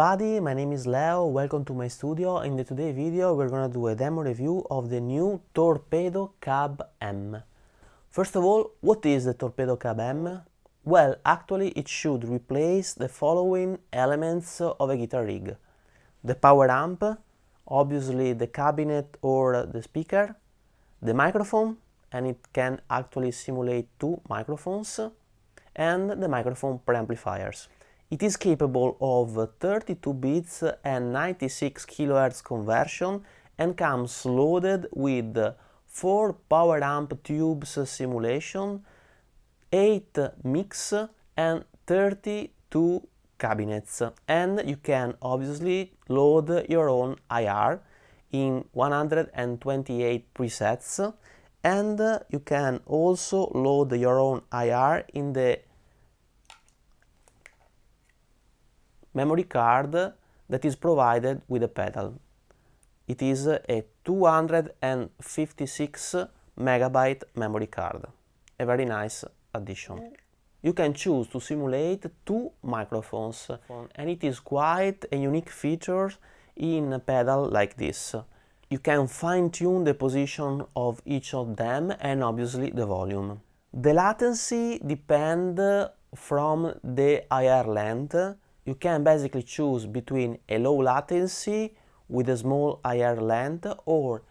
everybody, my name is Leo, welcome to my studio. In the today video we're gonna do a demo review of the new Torpedo C.A.B M. First of all, what is the Torpedo C.A.B M? Well, actually it should replace the following elements of a guitar rig. The power amp, obviously the cabinet or the speaker, the microphone, and it can actually simulate two microphones, and the microphone preamplifiers. It is capable of 32 bits and 96 kHz conversion and comes loaded with 4 power amp tubes simulation, 8 mix and 32 cabinets. And you can obviously load your own IR in 128 presets, and you can also load your own IR in the memory card that is provided with the pedal. It is a 256 megabyte memory card, a very nice addition. You can choose to simulate two microphones, and it is quite a unique feature in a pedal like this. You can fine-tune the position of each of them and obviously the volume. The latency depends from the IR length. You can basically choose between a low latency with a small IR length or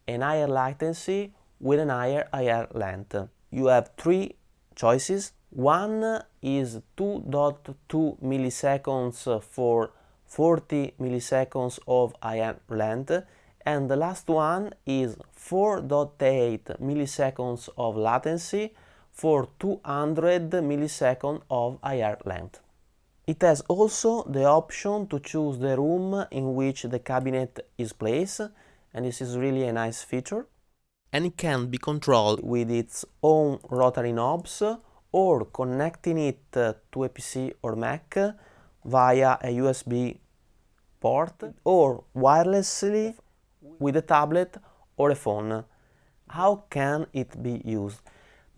an higher latency with an higher IR length. You have three choices. One is 2.2 milliseconds for 40 milliseconds of IR length, and the last one is 4.8 milliseconds of latency for 200 milliseconds of IR length. It has also the option to choose the room in which the cabinet is placed, and this is really a nice feature. And it can be controlled with its own rotary knobs or connecting it to a PC or Mac via a USB port or wirelessly with a tablet or a phone. How can it be used?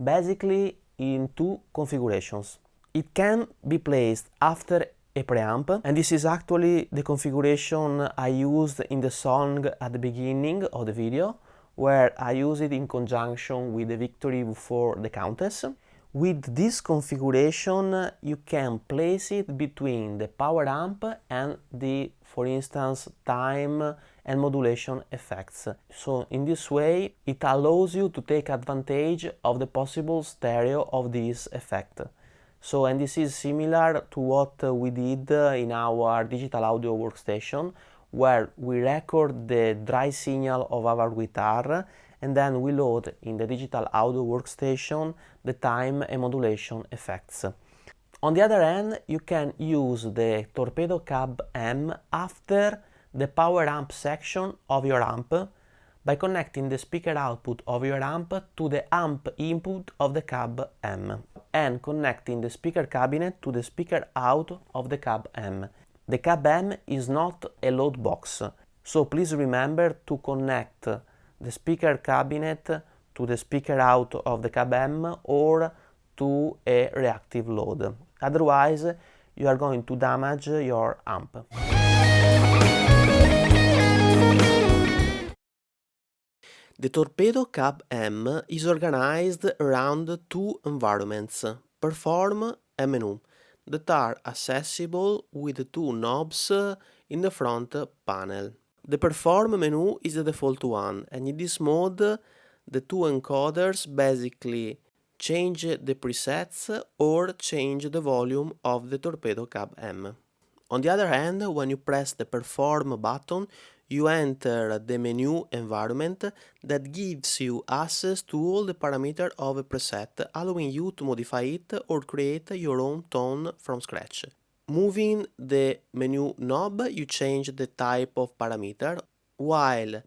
Basically in two configurations. It can be placed after a preamp, and this is actually the configuration I used in the song at the beginning of the video, where I use it in conjunction with the Victory for the Countess. With this configuration you can place it between the power amp and the, for instance, time and modulation effects. So in this way it allows you to take advantage of the possible stereo of this effect. So, and this is similar to what we did in our digital audio workstation, where we record the dry signal of our guitar and then we load in the digital audio workstation the time and modulation effects. On the other hand, you can use the Torpedo C.A.B. after the power amp section of your amp by connecting the speaker output of your amp to the amp input of the C.A.B. and connecting the speaker cabinet to the speaker out of the C.A.B. The C.A.B. is not a load box, so please remember to connect the speaker cabinet to the speaker out of the C.A.B. or to a reactive load. Otherwise, you are going to damage your amp. The Torpedo C.A.B. is organized around two environments, Perform and Menu, that are accessible with two knobs in the front panel. The Perform menu is the default one, and in this mode the two encoders basically change the presets or change the volume of the Torpedo C.A.B. On the other hand, when you press the Perform button, you enter the menu environment that gives you access to all the parameters of a preset, allowing you to modify it or create your own tone from scratch. Moving the menu knob, you change the type of parameter, while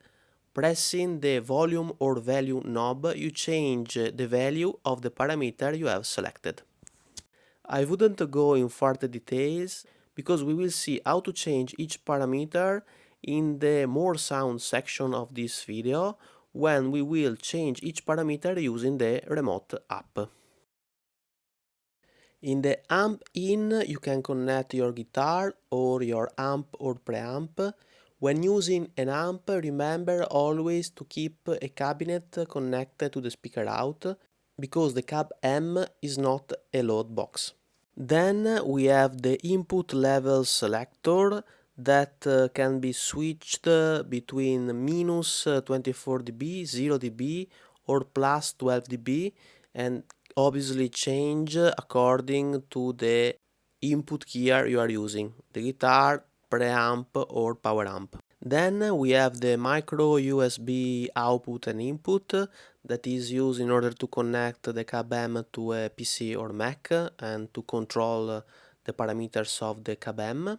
pressing the volume or value knob, you change the value of the parameter you have selected. I wouldn't go in further details because we will see how to change each parameter in the more sound section of this video when we will change each parameter using the remote app. In the amp in, you can connect your guitar or your amp or preamp. When using an amp, remember always to keep a cabinet connected to the speaker out, because the C.A.B. is not a load box. Then we have the input level selector that can be switched between minus 24 dB, 0 dB or plus 12 dB, and obviously change according to the input gear you are using, the guitar, preamp or power amp. Then we have the micro USB output and input that is used in order to connect the C.A.B. to a PC or Mac and to control the parameters of the C.A.B.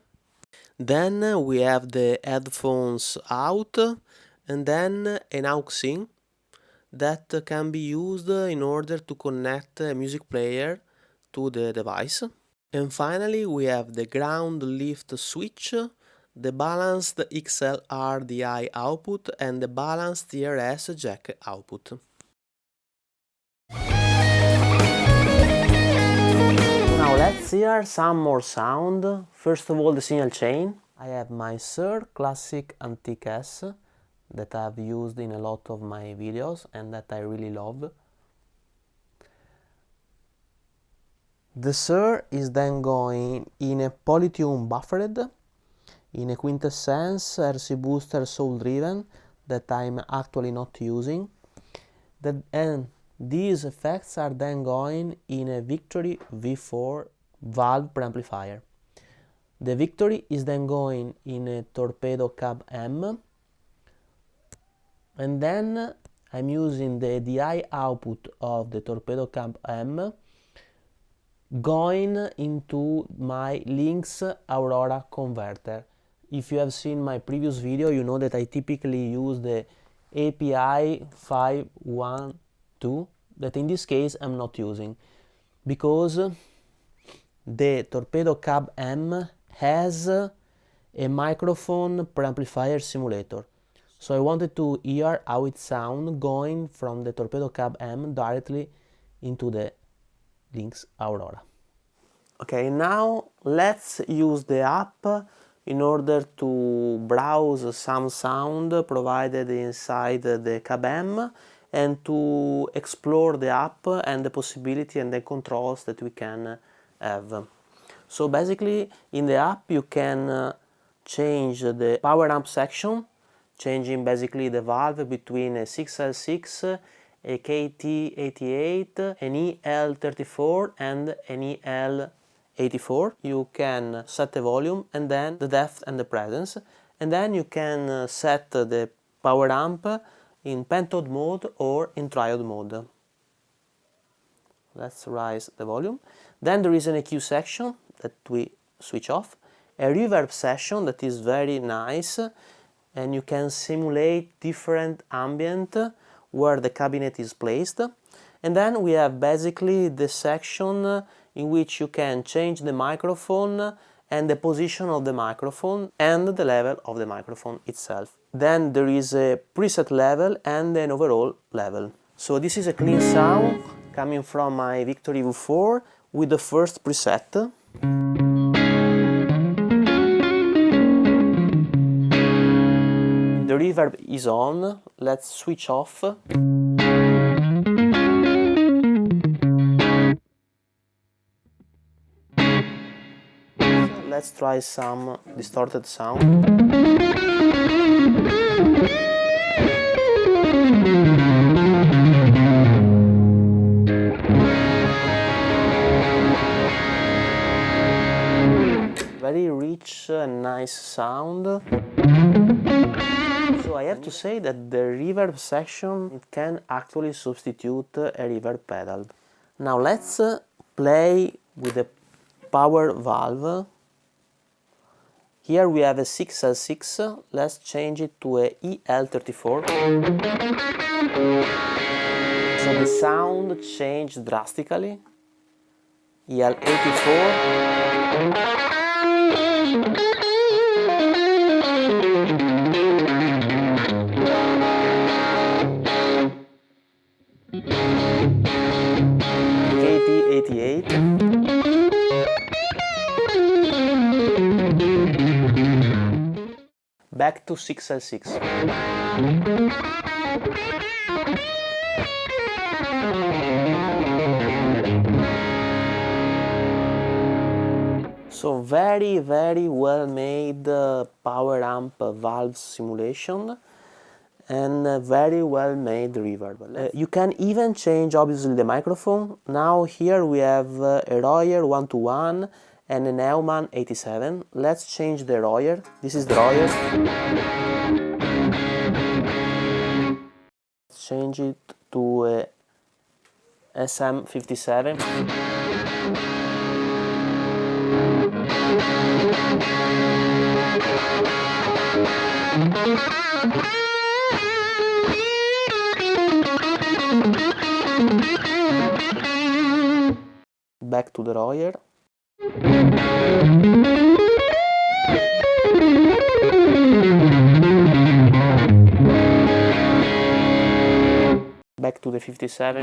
Then we have the headphones out, and then an aux in that can be used in order to connect a music player to the device. And finally we have the ground lift switch, the balanced XLR-DI output and the balanced TRS jack output. Now let's hear some more sound. First of all, the signal chain. I have my Shure Classic Antique S that I've used in a lot of my videos and that I really love. The Shure is then going in a polytune buffered, in a quintessence RC booster soul driven that I'm actually not using, and these effects are then going in a Victory V4 valve preamplifier. The Victory is then going in a Torpedo C.A.B. and then I'm using the DI output of the Torpedo C.A.B. going into my Lynx Aurora converter. If you have seen my previous video, you know that I typically use the API 512, that in this case I'm not using, because the Torpedo C.A.B. has a microphone preamplifier simulator. So I wanted to hear how it sounds going from the Torpedo C.A.B. directly into the Lynx Aurora. Okay, now let's use the app in order to browse some sound provided inside the C.A.B. and to explore the app and the possibility and the controls that we can have. So basically in the app you can change the power amp section, changing basically the valve between a 6L6, a KT88, an EL34 and an EL84. You can set the volume and then the depth and the presence, and then you can set the power amp in pentode mode or in triode mode. Let's raise the volume. Then there is an EQ section that we switch off. A reverb section that is very nice, and you can simulate different ambient where the cabinet is placed. And then we have basically the section in which you can change the microphone and the position of the microphone and the level of the microphone itself. Then there is a preset level and an overall level. So this is a clean sound coming from my Victory V4 with the first preset. The reverb is on. Let's switch off. Let's try some distorted sound. Very rich and nice sound. So I have to say that the reverb section can actually substitute a reverb pedal. Now let's play with the power valve. Here we have a 6L6, let's change it to a EL34. So the sound changed drastically. EL84. KT88. Back to 6L6. So very well made power amp valve simulation and very well made reverb. You can even change obviously the microphone. Now here we have a Royer 121 and a Neumann 87. Let's change the Royer. This is the Royer. Let's change it to a SM57. Back to the Royer. Back to the 57.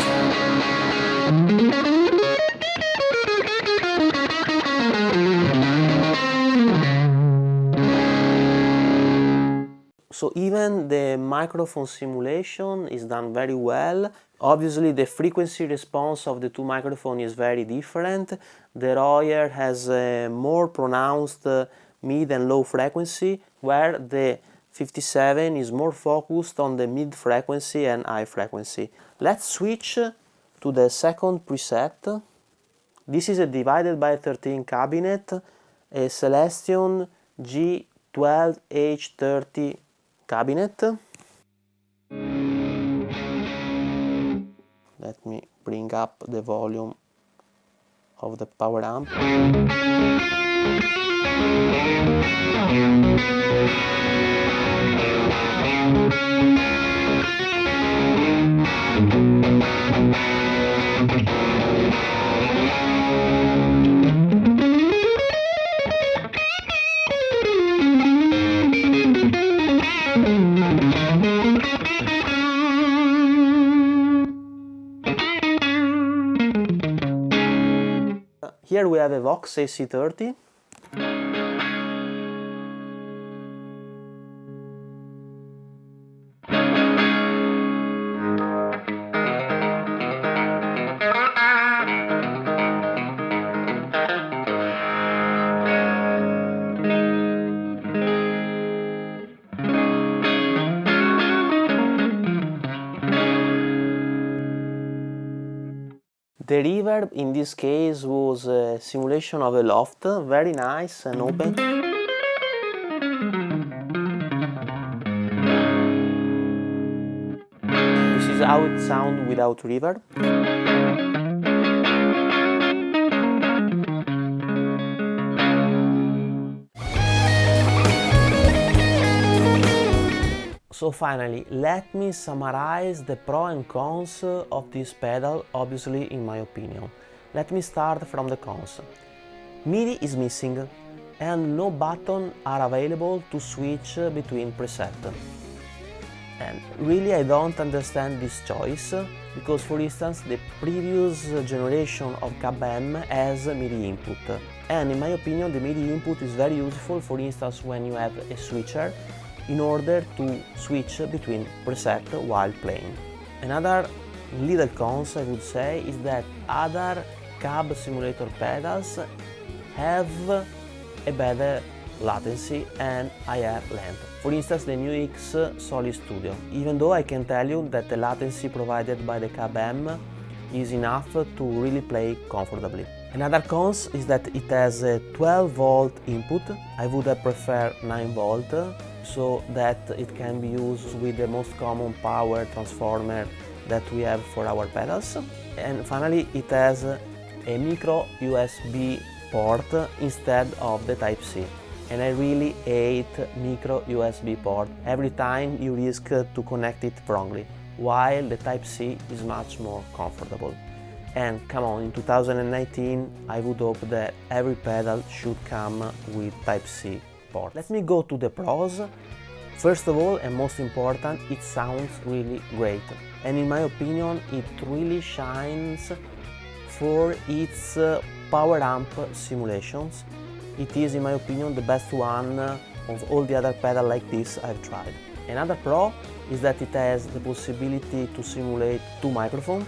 So even the microphone simulation is done very well. Obviously the frequency response of the two microphones is very different. The Royer has a more pronounced mid and low frequency, where the 57 is more focused on the mid frequency and high frequency. Let's switch to the second preset. This is a divided by 13 cabinet, a Celestion G12H30 cabinet. Let me bring up the volume of the power amp. Here we have a Vox AC30. The reverb in this case was a simulation of a loft, very nice and open. This is how it sounds without reverb. So finally, let me summarize the pros and cons of this pedal, obviously in my opinion. Let me start from the cons. MIDI is missing and no buttons are available to switch between presets. And really I don't understand this choice, because for instance the previous generation of C.A.B has MIDI input, and in my opinion the MIDI input is very useful, for instance when you have a switcher, in order to switch between presets while playing. Another little cons I would say is that other C.A.B simulator pedals have a better latency and higher length. For instance, the NUX Solid Studio. Even though I can tell you that the latency provided by the C.A.B is enough to really play comfortably. Another cons is that it has a 12 volt input. I would have preferred 9 volt, so that it can be used with the most common power transformer that we have for our pedals. And finally, it has a micro USB port instead of the Type-C. And I really hate micro USB port. Every time you risk to connect it wrongly, while the Type-C is much more comfortable. And come on, in 2019 I would hope that every pedal should come with Type-C port. Let me go to the pros. First of all, and most important, it sounds really great. And in my opinion, it really shines for its power amp simulations. It is, in my opinion, the best one of all the other pedals like this I've tried. Another pro is that it has the possibility to simulate 2 microphones.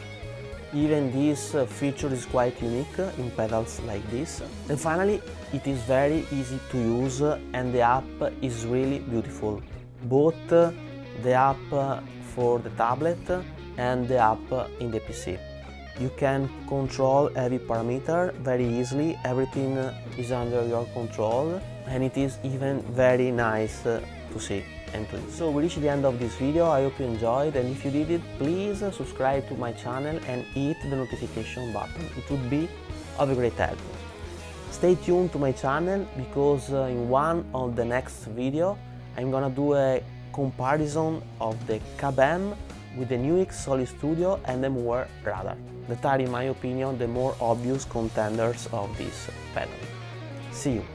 Even this feature is quite unique in pedals like this. And finally, it is very easy to use and the app is really beautiful. Both the app for the tablet and the app in the PC. You can control every parameter very easily, everything is under your control, and it is even very nice to see and to use. So we reached the end of this video. I hope you enjoyed, and if you did it, please subscribe to my channel and hit the notification button. It would be of a great help. Stay tuned to my channel, because in one of the next video I'm gonna do a comparison of the C.A.B with the NUX Solid Studio and the Moore Radar, that are in my opinion the more obvious contenders of this pedal. See you!